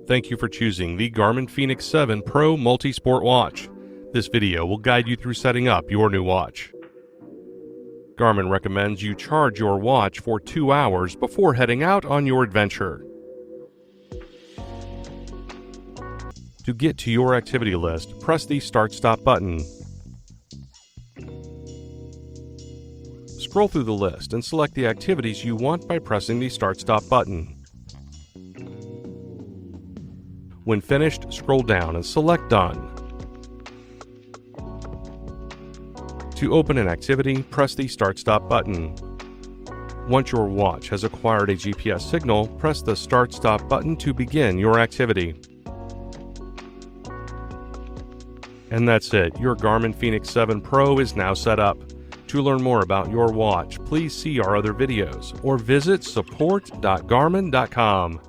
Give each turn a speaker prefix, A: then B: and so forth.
A: Thank you for choosing the Garmin Fenix 7 Pro Multisport Watch. This video will guide you through setting up your new watch. Garmin recommends you charge your watch for 2 hours before heading out on your adventure. To get to your activity list, press the Start-Stop button. Scroll through the list and select the activities you want by pressing the Start-Stop button. When finished, scroll down and select Done. To open an activity, press the Start-Stop button. Once your watch has acquired a GPS signal, press the Start-Stop button to begin your activity. And that's it. Your Garmin Fenix 7 Pro is now set up. To learn more about your watch, please see our other videos or visit support.garmin.com.